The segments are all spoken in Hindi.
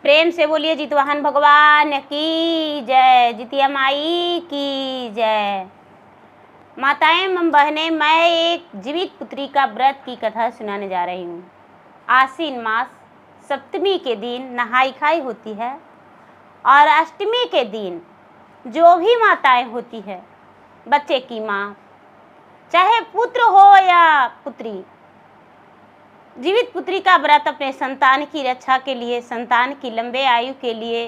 प्रेम से बोलिए जितवाहन भगवान की जय, जितिया माई की जय। माताएं एवं बहनें, मैं एक जीवित पुत्री का व्रत की कथा सुनाने जा रही हूँ। आश्विन मास सप्तमी के दिन नहाई खाई होती है और अष्टमी के दिन जो भी माताएं होती है, बच्चे की माँ, चाहे पुत्र हो या पुत्री, जीवित पुत्री का व्रत अपने संतान की रक्षा के लिए, संतान की लंबे आयु के लिए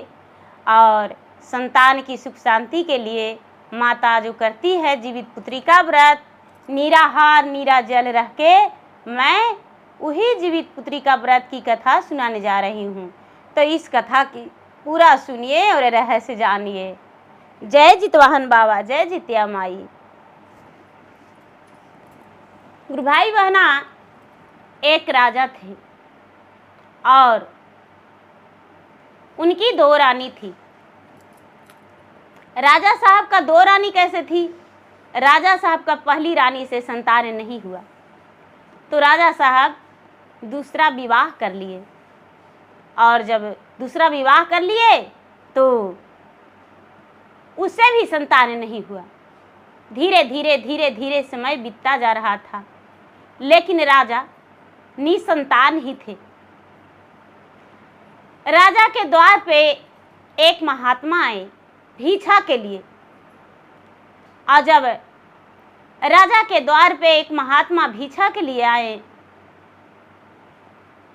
और संतान की सुख शांति के लिए माता जो करती है जीवित पुत्री का व्रत, निराहार नीरा जल रह के, मैं वही जीवित पुत्री का व्रत की कथा सुनाने जा रही हूँ। तो इस कथा की पूरा सुनिए और रहस्य जानिए। जय जितवाहन बाबा, जय जितिया माई। गुरु भाई बहना, एक राजा थे और उनकी दो रानी थी। राजा साहब का दो रानी कैसे थी? राजा साहब का पहली रानी से संतान नहीं हुआ तो राजा साहब दूसरा विवाह कर लिए, और जब दूसरा विवाह कर लिए तो उससे भी संतान नहीं हुआ। धीरे धीरे धीरे धीरे समय बीतता जा रहा था, लेकिन राजा निसंतान ही थे। राजा के द्वार पे एक महात्मा आए भिक्षा के लिए, और जब राजा के द्वार पे एक महात्मा भिक्षा के लिए आए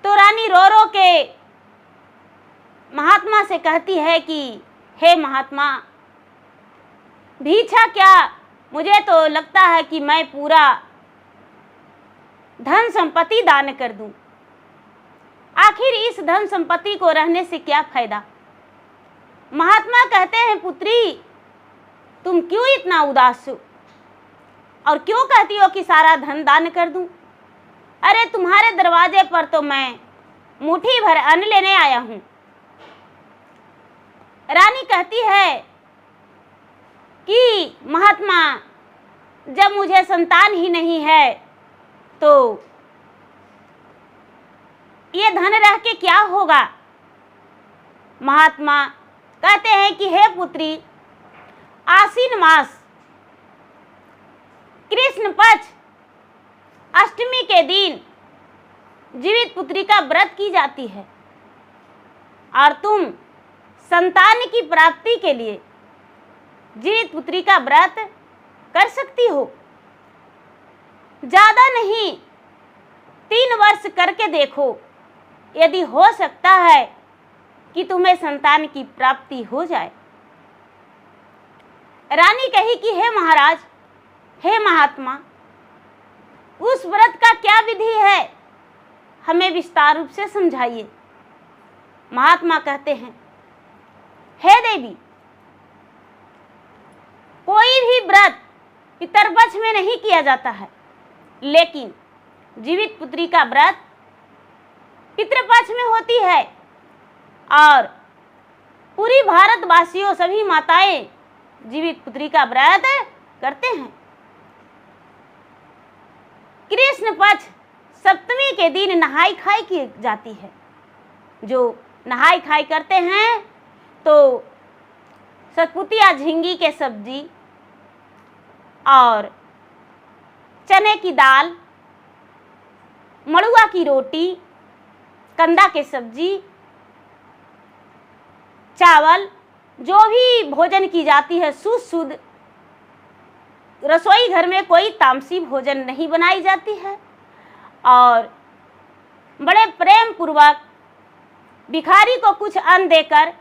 तो रानी रो रो के महात्मा से कहती है कि हे महात्मा, भिक्षा क्या, मुझे तो लगता है कि मैं पूरा धन संपत्ति दान कर दूं। आखिर इस धन संपत्ति को रहने से क्या फायदा? महात्मा कहते हैं, पुत्री, तुम क्यों इतना उदास हो और क्यों कहती हो कि सारा धन दान कर दूं? अरे तुम्हारे दरवाजे पर तो मैं मुट्ठी भर अन्न लेने आया हूं। रानी कहती है कि महात्मा, जब मुझे संतान ही नहीं है तो ये धन रह के क्या होगा? महात्मा कहते हैं कि हे पुत्री, आश्विन मास कृष्ण पक्ष अष्टमी के दिन जीवित पुत्री का व्रत की जाती है और तुम संतान की प्राप्ति के लिए जीवित पुत्री का व्रत कर सकती हो। ज्यादा नहीं, 3 वर्ष करके देखो, यदि हो सकता है कि तुम्हें संतान की प्राप्ति हो जाए। रानी कही कि हे महाराज, हे महात्मा, उस व्रत का क्या विधि है, हमें विस्तार रूप से समझाइए। महात्मा कहते हैं, हे देवी, कोई भी व्रत पितरपक्ष में नहीं किया जाता है, लेकिन जीवित पुत्री का व्रत पितृपक्ष में होती है और पूरी भारतवासियों, सभी माताएं जीवित पुत्री का व्रत करते हैं। कृष्ण पक्ष सप्तमी के दिन नहाई खाई की जाती है। जो नहाई खाई करते हैं तो सतपुतिया झींगी के सब्जी और चने की दाल, मड़ुआ की रोटी, कंदा के सब्जी, चावल, जो भी भोजन की जाती है शुद्ध। रसोई घर में कोई तामसी भोजन नहीं बनाई जाती है और बड़े प्रेम पूर्वक भिखारी को कुछ अन्न देकर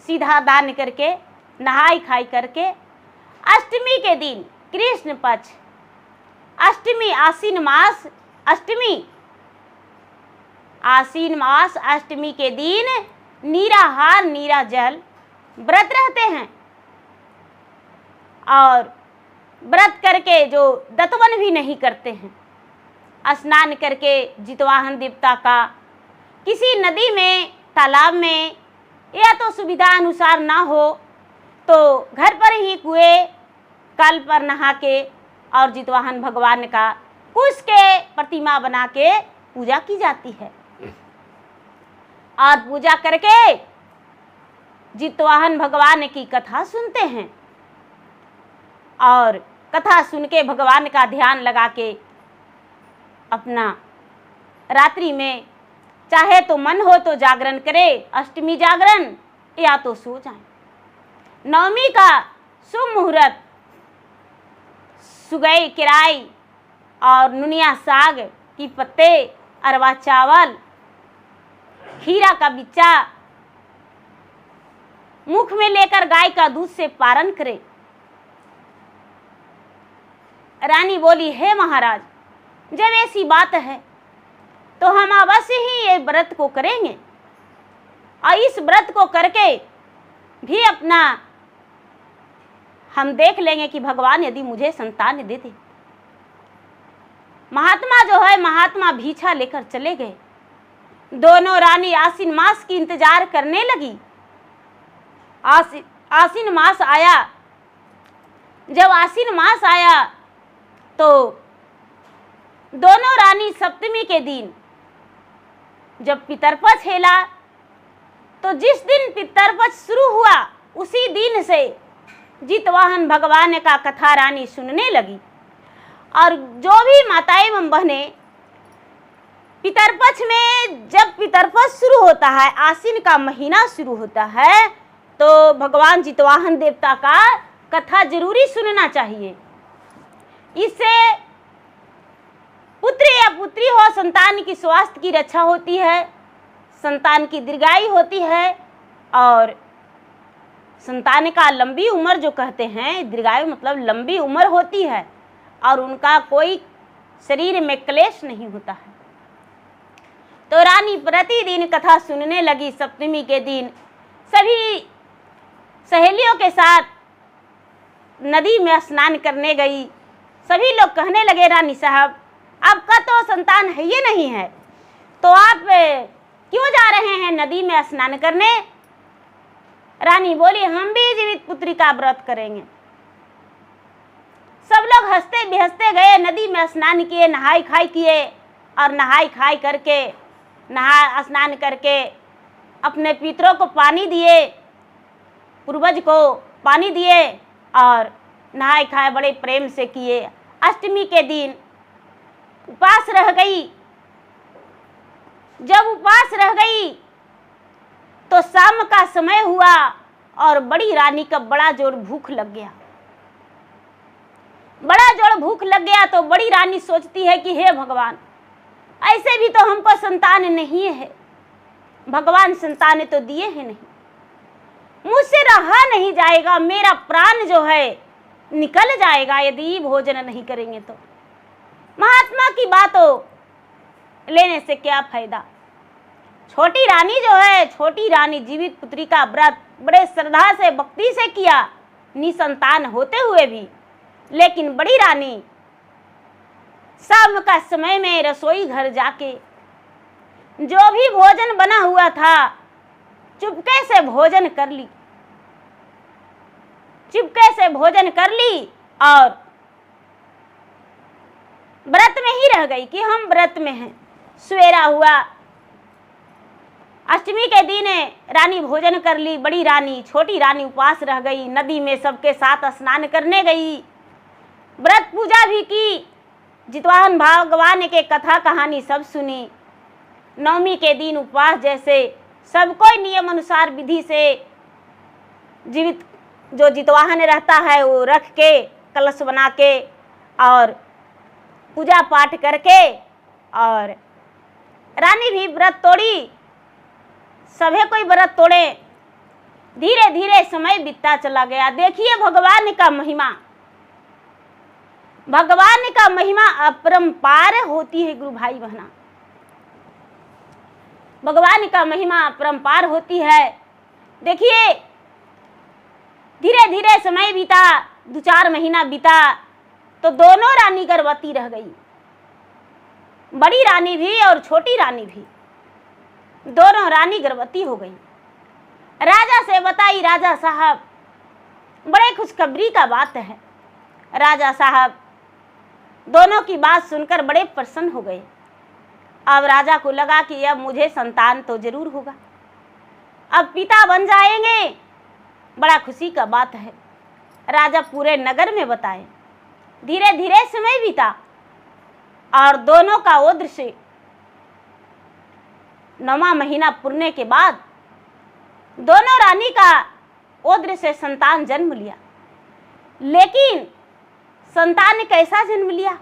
सीधा दान करके नहाई खाई करके अष्टमी के दिन, कृष्ण पक्ष अष्टमी, आश्विन मास अष्टमी, आश्विन मास अष्टमी के दिन निराहार नीरा जल व्रत रहते हैं और व्रत करके जो दतवन भी नहीं करते हैं, स्नान करके जितवाहन देवता का किसी नदी में, तालाब में, या तो सुविधा अनुसार ना हो तो घर पर ही कुएं कल पर नहा के और जितवाहन भगवान का कुश के प्रतिमा बना के पूजा की जाती है। और पूजा करके जितवाहन भगवान की कथा सुनते हैं और कथा सुन के भगवान का ध्यान लगा के अपना रात्रि में चाहे तो मन हो तो जागरण करे, अष्टमी जागरण, या तो सो जाए। नवमी का शुभ मुहूर्त सुगई किराई और नुनिया साग की पत्ते, अरवा चावल, खीरा का बिच्चा मुख में लेकर गाय का दूध से पारण करे। रानी बोली, हे महाराज, जब ऐसी बात है तो हम अवश्य ही ये व्रत को करेंगे और इस व्रत को करके भी अपना हम देख लेंगे कि भगवान यदि मुझे संतान दे दे। महात्मा जो है, महात्मा भीछा लेकर चले गए। दोनों रानी आश्विन मास की इंतजार करने लगी। आश्विन मास आया। जब आश्विन मास आया तो दोनों रानी सप्तमी के दिन जब पितरपक्ष हेला, तो जिस दिन पितरपक्ष शुरू हुआ उसी दिन से जितवाहन भगवान का कथा रानी सुनने लगी। और जो भी माताएं एवं बहनें पितरपक्ष में, जब पितरपक्ष शुरू होता है, आश्विन का महीना शुरू होता है, तो भगवान जितवाहन देवता का कथा जरूरी सुनना चाहिए। इससे पुत्र या पुत्री हो, संतान की स्वास्थ्य की रक्षा होती है, संतान की दीर्घायु होती है और संतान का लंबी उम्र जो कहते हैं, दीर्घायु मतलब लंबी उम्र होती है और उनका कोई शरीर में क्लेश नहीं होता है। तो रानी प्रतिदिन कथा सुनने लगी। सप्तमी के दिन सभी सहेलियों के साथ नदी में स्नान करने गई। सभी लोग कहने लगे, रानी साहब आपका तो संतान है ये नहीं है, तो आप क्यों जा रहे हैं नदी में स्नान करने? रानी बोली, हम भी जीवित पुत्री का व्रत करेंगे। सब लोग हंसते बिहसते गए, नदी में स्नान किए, नहाई खाई किए और नहाई खाई करके स्नान करके अपने पितरों को पानी दिए, पूर्वज को पानी दिए और नहाई खाए बड़े प्रेम से किए। अष्टमी के दिन उपवास रह गई। जब उपवास रह गई तो शाम का समय हुआ और बड़ी रानी का बड़ा जोर भूख लग गया। बड़ा जोर भूख लग गया तो बड़ी रानी सोचती है कि हे भगवान, ऐसे भी तो हमको संतान नहीं है, भगवान संतान तो दिए हैं नहीं, मुझसे रहा नहीं जाएगा, मेरा प्राण जो है निकल जाएगा यदि भोजन नहीं करेंगे तो। महात्मा की बातों लेने से क्या फायदा। छोटी रानी जो है, छोटी रानी जीवित पुत्री का व्रत बड़े श्रद्धा से भक्ति से किया, निसंतान होते हुए भी। लेकिन बड़ी रानी शाम का समय में रसोई घर जाके जो भी भोजन बना हुआ था चुपके से भोजन कर ली, चुपके से भोजन कर ली और व्रत में ही रह गई कि हम व्रत में हैं। सवेरा हुआ, अष्टमी के दिन रानी भोजन कर ली। बड़ी रानी, छोटी रानी उपवास रह गई, नदी में सबके साथ स्नान करने गई, व्रत पूजा भी की, जितवाहन भगवान के कथा कहानी सब सुनी। नवमी के दिन उपवास जैसे सब कोई नियम अनुसार विधि से जीवित जो जितवाहन रहता है वो रख के कलश बना के और पूजा पाठ करके और रानी भी व्रत तोड़ी। सभी कोई व्रत तोड़े। धीरे धीरे समय बीतता चला गया। देखिए भगवान का महिमा, भगवान का महिमा अपरंपार होती है गुरु भाई बहना। भगवान का महिमा अपरंपार होती है। देखिए धीरे धीरे समय बीता, 2-4 महीना बीता तो दोनों रानी गर्भवती रह गई, बड़ी रानी भी और छोटी रानी भी, दोनों रानी गर्भवती हो गई। राजा से बताई, राजा साहब बड़े खुशखबरी का बात है। राजा साहब दोनों की बात सुनकर बड़े प्रसन्न हो गए। अब राजा को लगा कि अब मुझे संतान तो जरूर होगा, अब पिता बन जाएंगे बड़ा खुशी का बात है। राजा पूरे नगर में बताए। धीरे धीरे समय बीता और दोनों का वो दृश्य 9वां महीना पुरने के बाद दोनों रानी का वो दृश्य संतान जन्म लिया। लेकिन संतान ने कैसा जन्म लिया?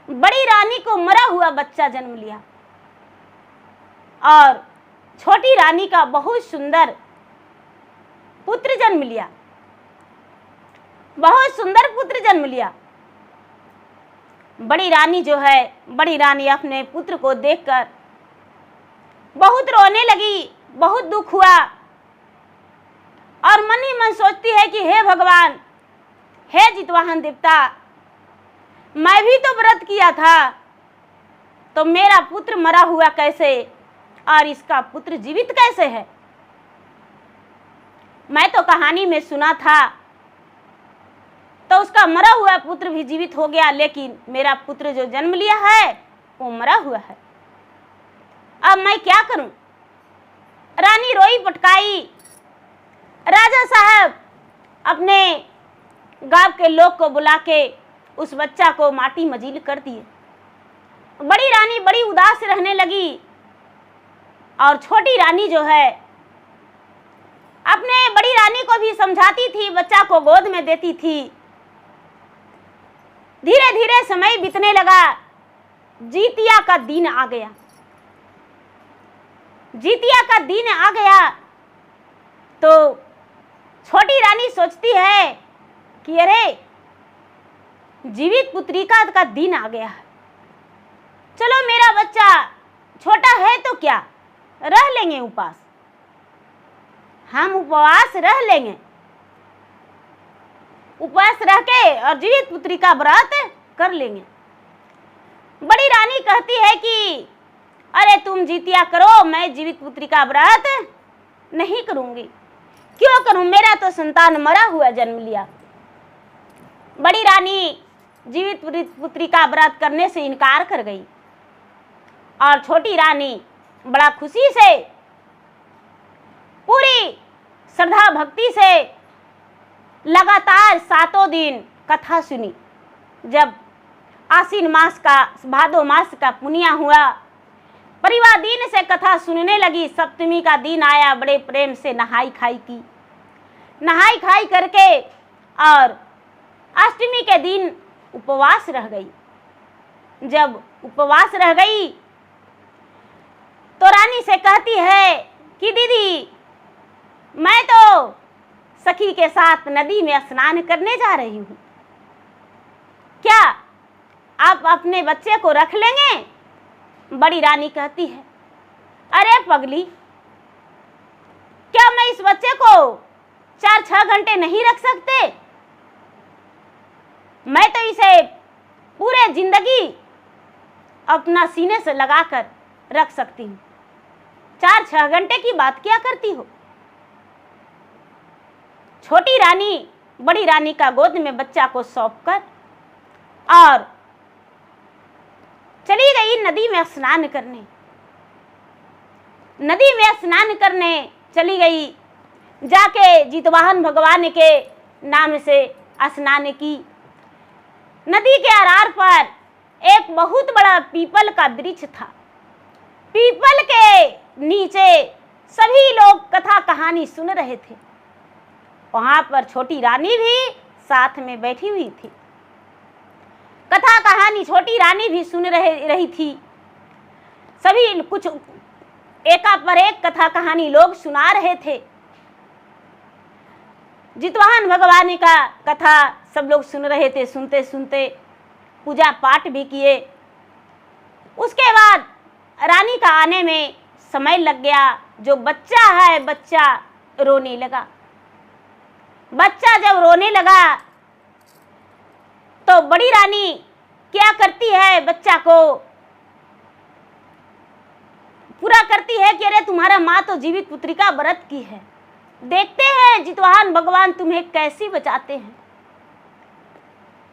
बड़ी रानी को मरा हुआ बच्चा जन्म लिया और छोटी रानी का बहुत सुंदर पुत्र जन्म लिया। बहुत सुंदर पुत्र जन्म लिया। बड़ी रानी जो है, बड़ी रानी अपने पुत्र को देखकर बहुत रोने लगी, बहुत दुख हुआ और मन ही मन सोचती है कि हे भगवान, हे जितवाहन देवता, मैं भी तो व्रत किया था, तो मेरा पुत्र मरा हुआ कैसे और इसका पुत्र जीवित कैसे है? मैं तो कहानी में सुना था तो उसका मरा हुआ पुत्र भी जीवित हो गया, लेकिन मेरा पुत्र जो जन्म लिया है वो मरा हुआ है। अब मैं क्या करूं? रानी रोई पटकाई। राजा साहब अपने गांव के लोग को बुला के उस बच्चा को माटी मजील कर दिए। बड़ी रानी बड़ी उदास रहने लगी और छोटी रानी जो है अपने बड़ी रानी को भी समझाती थी, बच्चा को गोद में देती थी। धीरे धीरे समय बीतने लगा। जीतिया का दिन आ गया। जीतिया का दिन आ गया तो छोटी रानी सोचती है कि अरे जीवित पुत्रिका का दिन आ गया है, चलो मेरा बच्चा छोटा है तो क्या, रह लेंगे उपवास, हम उपवास रह लेंगे, उपवास रह के और जीवित पुत्री का व्रत कर लेंगे। बड़ी रानी कहती है कि अरे तुम जीतिया करो, मैं जीवित पुत्री का व्रत नहीं करूंगी। क्यों करूं? मेरा तो संतान मरा हुआ जन्म लिया। बड़ी रानी जीवित पुत्री का व्रत करने से इनकार कर गई और छोटी रानी बड़ा खुशी से पूरी श्रद्धा भक्ति से लगातार 7 दिन कथा सुनी। जब आश्विन मास का, भादो मास का पुनिया हुआ, परिवार दिन से कथा सुनने लगी। सप्तमी का दिन आया, बड़े प्रेम से नहाई खाई की। नहाई खाई करके और अष्टमी के दिन उपवास रह गई। जब उपवास रह गई तो रानी से कहती है कि दीदी, मैं तो सखी के साथ नदी में स्नान करने जा रही हूँ, क्या आप अपने बच्चे को रख लेंगे? बड़ी रानी कहती है, अरे पगली, क्या मैं इस बच्चे को 4-6 घंटे नहीं रख सकते? मैं तो इसे पूरे जिंदगी अपना सीने से लगाकर रख सकती हूँ, 4-6 घंटे की बात क्या करती हो? छोटी रानी बड़ी रानी का गोद में बच्चा को सौंपकर और चली गई नदी में स्नान करने। नदी में स्नान करने चली गई। जाके जितवाहन भगवान के नाम से स्नान की। नदी के आरार पर एक बहुत बड़ा पीपल का वृक्ष था। पीपल के नीचे सभी लोग कथा कहानी सुन रहे थे। वहां पर छोटी रानी भी साथ में बैठी हुई थी। कथा कहानी छोटी रानी भी सुन रही थी। सभी कुछ एका पर एक कथा कहानी लोग सुना रहे थे। जितवाहन भगवान का कथा सब लोग सुन रहे थे। सुनते सुनते पूजा पाठ भी किए। उसके बाद रानी का आने में समय लग गया। जो बच्चा है, बच्चा रोने लगा। बच्चा जब रोने लगा तो बड़ी रानी क्या करती है, बच्चा को पूरा करती है कि अरे तुम्हारा माँ तो जीवित पुत्री का व्रत की है, देखते हैं जितवाहन भगवान तुम्हें कैसी बचाते हैं।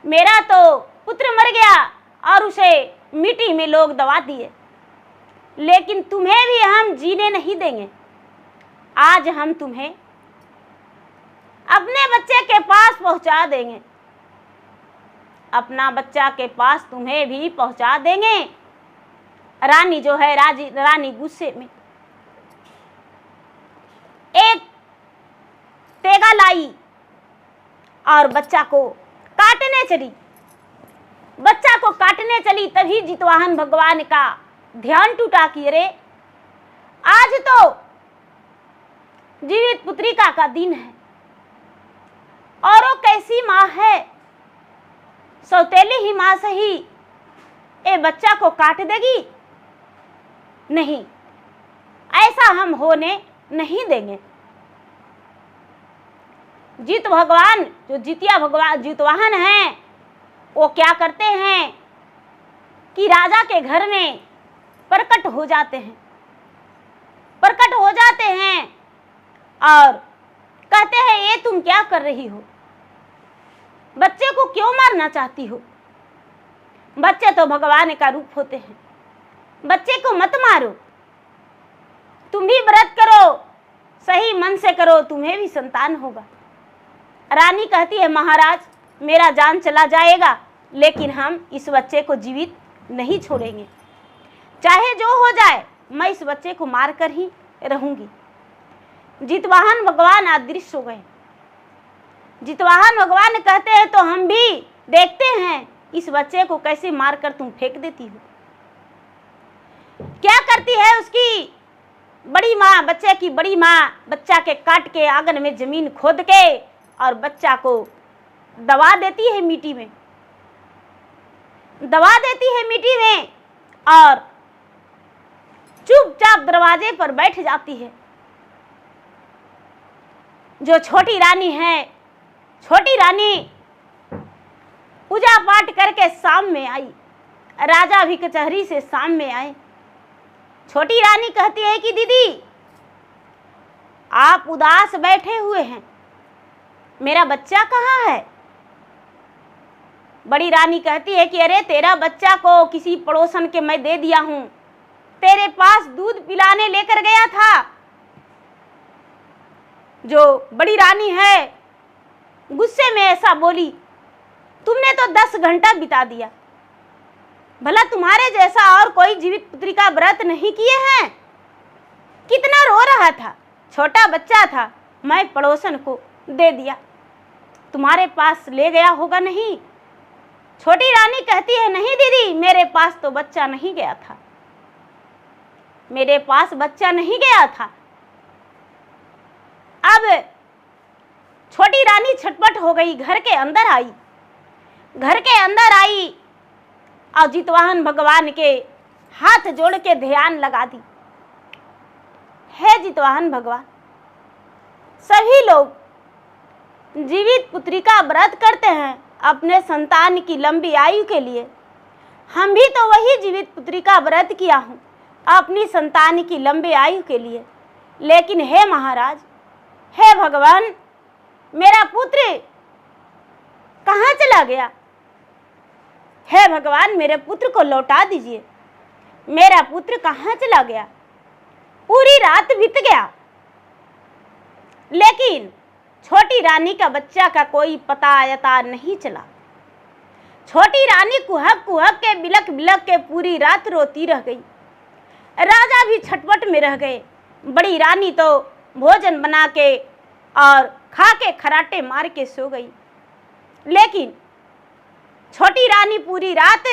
मेरा तो पुत्र मर गया और उसे मिट्टी में लोग दबा दिए, लेकिन तुम्हें भी हम जीने नहीं देंगे। आज हम तुम्हें अपने बच्चे के पास पहुंचा देंगे, अपना बच्चा के पास तुम्हें भी पहुंचा देंगे। रानी जो है रानी गुस्से में एक तेगा लाई और बच्चा को काटने चली। बच्चा को काटने चली, तभी जितवाहन भगवान का ध्यान टूटा कि अरे आज तो जीवित पुत्रिका का दिन है और वो कैसी माँ है, सौतेली ही माँ सही ये बच्चा को काट देगी? नहीं, ऐसा हम होने नहीं देंगे। जित भगवान जो जितवाहन हैं वो क्या करते हैं कि राजा के घर में प्रकट हो जाते हैं और कहते हैं ये तुम क्या कर रही हो, बच्चे को क्यों मारना चाहती हो? बच्चे तो भगवान का रूप होते हैं, बच्चे को मत मारो, तुम भी व्रत करो, सही मन से करो, तुम्हें भी संतान होगा। रानी कहती है महाराज मेरा जान चला जाएगा लेकिन हम इस बच्चे को जीवित नहीं छोड़ेंगे, चाहे जो हो जाए मैं इस बच्चे को मारकर ही रहूंगी। जितवाहन भगवान अदृश्य हो गए। जितवाहन भगवान कहते हैं तो हम भी देखते हैं इस बच्चे को कैसे मारकर तुम फेंक देती हो। क्या करती है उसकी बड़ी माँ, बच्चे की बड़ी माँ बच्चा के काट के आंगन में जमीन खोद के और बच्चा को दबा देती है मिट्टी में, और चुपचाप दरवाजे पर बैठ जाती है। जो छोटी रानी है, छोटी रानी पूजा पाठ करके शाम में आई, राजा भी कचहरी से शाम में आए। छोटी रानी कहती है कि दीदी आप उदास बैठे हुए हैं, मेरा बच्चा कहाँ है? बड़ी रानी कहती है कि अरे तेरा बच्चा को किसी पड़ोसन के मैं दे दिया हूं, तेरे पास दूध पिलाने लेकर गया था। जो बड़ी रानी है गुस्से में ऐसा बोली, तुमने तो 10 घंटा बिता दिया, भला तुम्हारे जैसा और कोई जीवित पुत्री का व्रत नहीं किए हैं? कितना रो रहा था, छोटा बच्चा था, मैं पड़ोसन को दे दिया, तुम्हारे पास ले गया होगा नहीं? छोटी रानी कहती है नहीं दीदी मेरे पास तो बच्चा नहीं गया था, मेरे पास बच्चा नहीं गया था। अब छोटी रानी छटपट हो गई, घर के अंदर आई और जितवाहन भगवान के हाथ जोड़ के ध्यान लगा दी। हे जितवाहन भगवान, सभी लोग जीवित पुत्री का व्रत करते हैं अपने संतान की लंबी आयु के लिए, हम भी तो वही जीवित पुत्री का व्रत किया हूँ अपनी संतान की लंबी आयु के लिए। लेकिन हे महाराज, हे भगवान, मेरा पुत्र कहाँ चला गया? हे भगवान मेरे पुत्र को लौटा दीजिए, मेरा पुत्र कहाँ चला गया? पूरी रात बीत गया लेकिन छोटी रानी का बच्चा का कोई पता अता नहीं चला। छोटी रानी कुहक के बिलक के पूरी रात रोती रह गई। राजा भी छटपट में रह गए। बड़ी रानी तो भोजन बना के और खा के खराटे मार के सो गई, लेकिन छोटी रानी पूरी रात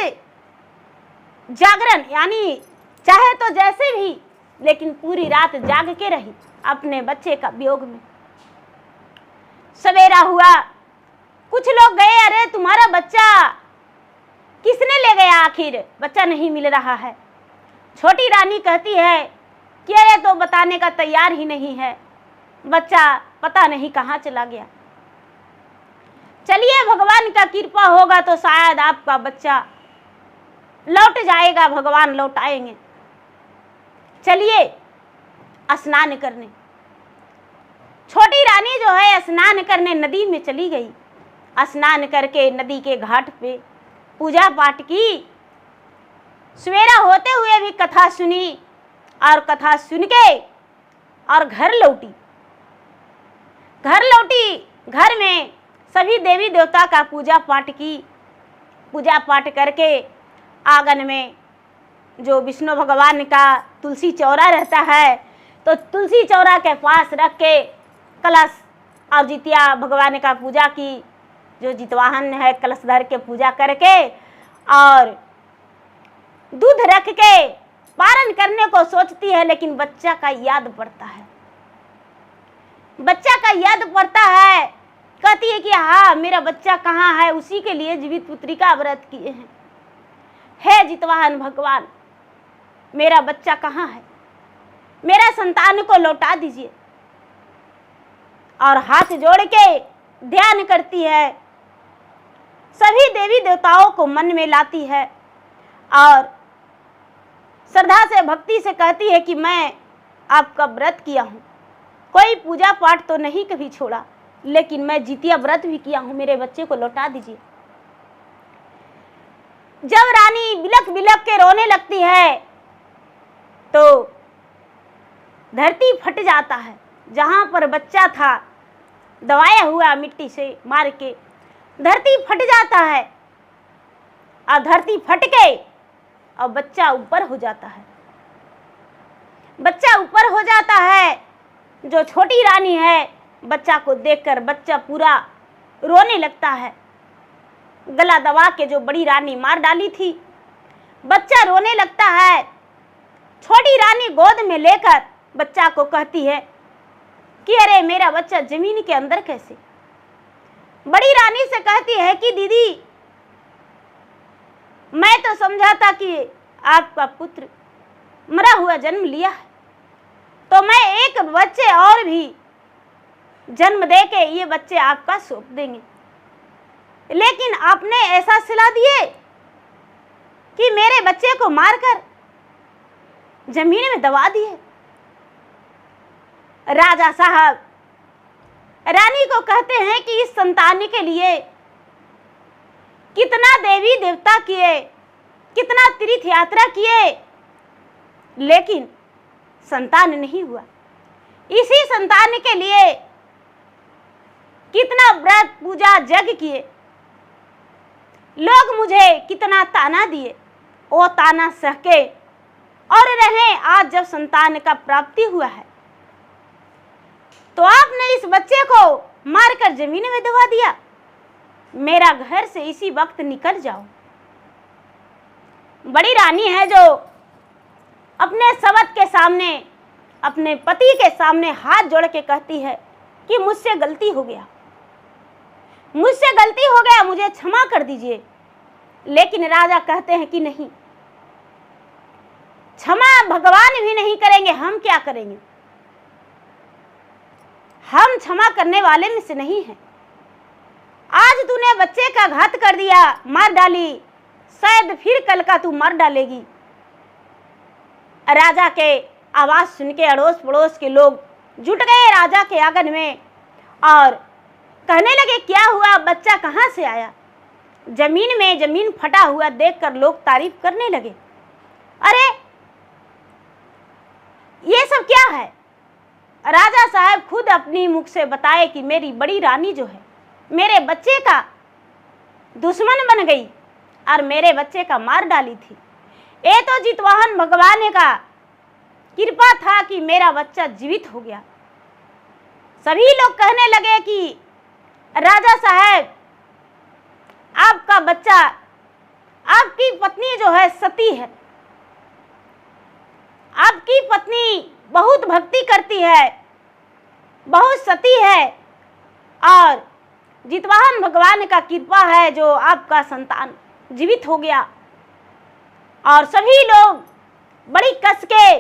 जागरण, यानी चाहे तो जैसे भी, लेकिन पूरी रात जाग के रही अपने बच्चे का वियोग में। सवेरा हुआ, कुछ लोग गए, अरे तुम्हारा बच्चा किसने ले गया? आखिर बच्चा नहीं मिल रहा है। छोटी रानी कहती है कि ये तो बताने का तैयार ही नहीं है, बच्चा पता नहीं कहाँ चला गया। चलिए भगवान का कृपा होगा तो शायद आपका बच्चा लौट जाएगा, भगवान लौटाएंगे। चलिए स्नान करने। छोटी रानी जो है स्नान करने नदी में चली गई। स्नान करके नदी के घाट पे पूजा पाठ की। सवेरा होते हुए भी कथा सुनी और कथा सुन के और घर लौटी। घर में सभी देवी देवता का पूजा पाठ करके आंगन में जो विष्णु भगवान का तुलसी चौरा रहता है, तो तुलसी चौरा के पास रख के कलश और जितिया भगवान का पूजा की, जो जितवाहन है कलश धर के पूजा करके और दूध रख के पारण करने को सोचती है, लेकिन बच्चा का याद पड़ता है। बच्चा का याद पड़ता है, कहती है कि हाँ मेरा बच्चा कहाँ है, उसी के लिए जीवित पुत्री का व्रत किए हैं। हे जितवाहन भगवान, मेरा बच्चा कहाँ है, मेरा संतान को लौटा दीजिए। और हाथ जोड़ के ध्यान करती है, सभी देवी देवताओं को मन में लाती है और श्रद्धा से भक्ति से कहती है कि मैं आपका व्रत किया हूँ, कोई पूजा पाठ तो नहीं कभी छोड़ा, लेकिन मैं जितिया व्रत भी किया हूँ, मेरे बच्चे को लौटा दीजिए। जब रानी बिलख बिलख के रोने लगती है तो धरती फट जाता है। जहां पर बच्चा था दबाया हुआ मिट्टी से मार के धरती फट जाता है और धरती फट के और बच्चा ऊपर हो जाता है। बच्चा ऊपर हो जाता है। जो छोटी रानी है बच्चा को देखकर बच्चा पूरा रोने लगता है। गला दबा के जो बड़ी रानी मार डाली थी, बच्चा रोने लगता है। छोटी रानी गोद में लेकर बच्चा को कहती है कि अरे मेरा बच्चा जमीन के अंदर कैसे। बड़ी रानी से कहती है कि दीदी, मैं तो समझा था कि आपका पुत्र मरा हुआ जन्म लिया है, तो मैं एक बच्चे और भी जन्म दे के ये बच्चे आपका सौंप देंगे, लेकिन आपने ऐसा सिला दिए कि मेरे बच्चे को मारकर जमीन में दबा दिए। राजा साहब रानी को कहते हैं कि इस संतान के लिए कितना देवी देवता किए, कितना तीर्थ यात्रा किए, लेकिन संतान नहीं हुआ। इसी संतान के लिए कितना व्रत पूजा जग किए, लोग मुझे कितना ताना दिए, वो ताना सह के और रहे। आज जब संतान का प्राप्ति हुआ है तो आपने इस बच्चे को मारकर जमीन में दबा दिया। मेरा घर से इसी वक्त निकल जाओ। बड़ी रानी है जो अपने सवत के सामने, अपने पति के सामने हाथ जोड़ के कहती है कि मुझसे गलती हो गया, मुझसे गलती हो गया, मुझे क्षमा कर दीजिए। लेकिन राजा कहते हैं कि नहीं, क्षमा भगवान भी नहीं करेंगे, हम क्या करेंगे, हम क्षमा करने वाले में से नहीं हैं। आज तूने बच्चे का घात कर दिया, मार डाली, शायद फिर कल का तू मार डालेगी। राजा के आवाज सुन के अड़ोस पड़ोस के लोग जुट गए राजा के आंगन में और कहने लगे क्या हुआ, बच्चा कहाँ से आया। जमीन फटा हुआ देखकर लोग तारीफ करने लगे। अरे ये सब क्या है। राजा साहब खुद अपनी मुख से बताए कि मेरी बड़ी रानी जो है मेरे बच्चे का दुश्मन बन गई और मेरे बच्चे का मार डाली थी। ये तो जितवाहन भगवान का कृपा था कि मेरा बच्चा जीवित हो गया। सभी लोग कहने लगे कि राजा साहब आपका बच्चा, आपकी पत्नी जो है सती है, आपकी पत्नी बहुत भक्ति करती है, बहुत सती है, और जितवाहन भगवान का कृपा है जो आपका संतान जीवित हो गया। और सभी लोग बड़ी कस के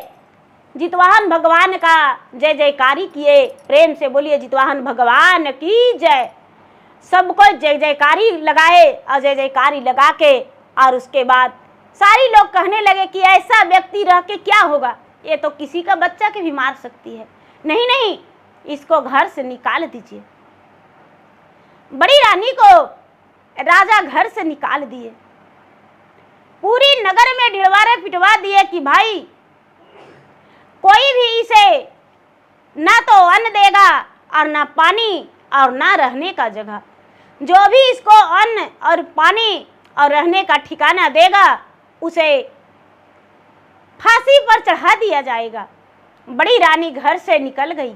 जितवाहन भगवान का जय जयकारी किए। प्रेम से बोलिए जितवाहन भगवान की जय। सबको जय जयकारी लगाए और जय जयकारी लगा के और उसके बाद सारी लोग कहने लगे कि ऐसा व्यक्ति रह के क्या होगा, ये तो किसी का बच्चा के भी मार सकती है। नहीं नहीं, इसको घर से निकाल दीजिए। बड़ी रानी को राजा घर से निकाल दिए, पूरी नगर में ढिलवारे पिटवा दिए कि भाई कोई भी इसे ना तो अन्न देगा और ना पानी और ना रहने का जगह। जो भी इसको अन्न और पानी और रहने का ठिकाना देगा उसे फांसी पर चढ़ा दिया जाएगा। बड़ी रानी घर से निकल गई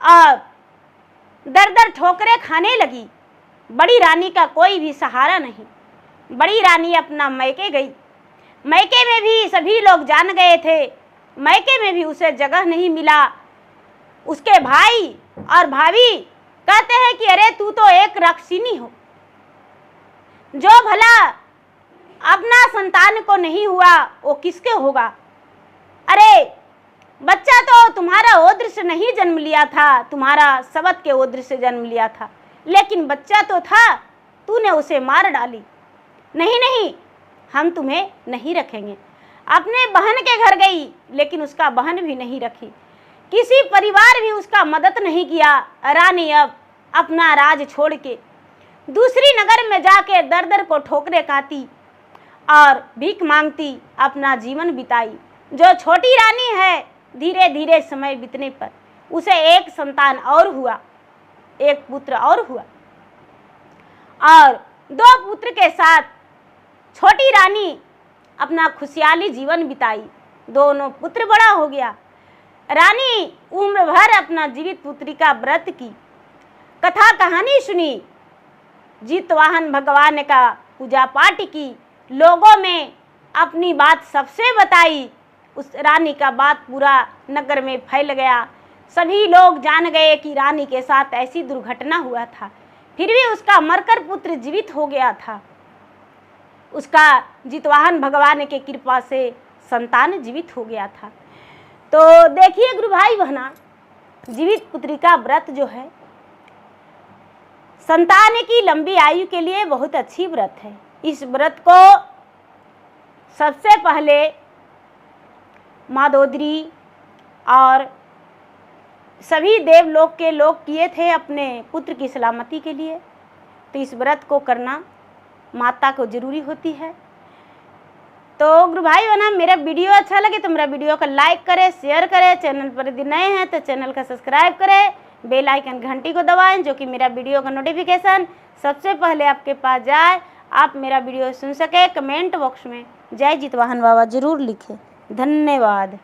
और दर दर ठोकरें खाने लगी। बड़ी रानी का कोई भी सहारा नहीं। बड़ी रानी अपना मैके गई। मैके में भी सभी लोग जान गए थे। मैके में भी उसे जगह नहीं मिला। उसके भाई और भाभी कहते हैं कि अरे तू तो एक राक्षिनी हो, जो भला अपना संतान को नहीं हुआ वो किसके होगा। अरे बच्चा तो तुम्हारा ओद्र से नहीं जन्म लिया था, तुम्हारा सबत के ओद्र से जन्म लिया था, लेकिन बच्चा तो था, तूने उसे मार डाली। नहीं नहीं, हम तुम्हें नहीं रखेंगे। अपने बहन के घर गई लेकिन उसका बहन भी नहीं रखी। किसी परिवार भी उसका मदद नहीं किया। रानी अब अपना राज छोड़ के दूसरी नगर में जाके दर दर को ठोकरे खाती और भीख मांगती अपना जीवन बिताई। जो छोटी रानी है, धीरे धीरे समय बीतने पर उसे एक संतान और हुआ, एक पुत्र और हुआ और 2 पुत्र के साथ छोटी रानी अपना खुशहाली जीवन बिताई। दोनों पुत्र बड़ा हो गया। रानी उम्र भर अपना जीवित पुत्री का व्रत की, कथा कहानी सुनी, जितवाहन भगवान का पूजा पाठ की, लोगों में अपनी बात सबसे बताई। उस रानी का बात पूरा नगर में फैल गया। सभी लोग जान गए कि रानी के साथ ऐसी दुर्घटना हुआ था, फिर भी उसका मरकर पुत्र जीवित हो गया था। उसका जितवाहन भगवान के कृपा से संतान जीवित हो गया था। तो देखिए गुरु भाई बहना, जीवित पुत्री का व्रत जो है संतान की लंबी आयु के लिए बहुत अच्छी व्रत है। इस व्रत को सबसे पहले मादोदरी और सभी देवलोक के लोग किए थे अपने पुत्र की सलामती के लिए। तो इस व्रत को करना माता को जरूरी होती है। तो गुरु भाई बहना, मेरा वीडियो अच्छा लगे तो मेरा वीडियो को लाइक करें, शेयर करें। चैनल पर यदि नए हैं तो चैनल का सब्सक्राइब करें, बेल आइकन घंटी को दबाएं, जो कि मेरा वीडियो का नोटिफिकेशन सबसे पहले आपके पास जाए, आप मेरा वीडियो सुन सके। कमेंट बॉक्स में जय जितवाहन बाबा जरूर लिखें। धन्यवाद।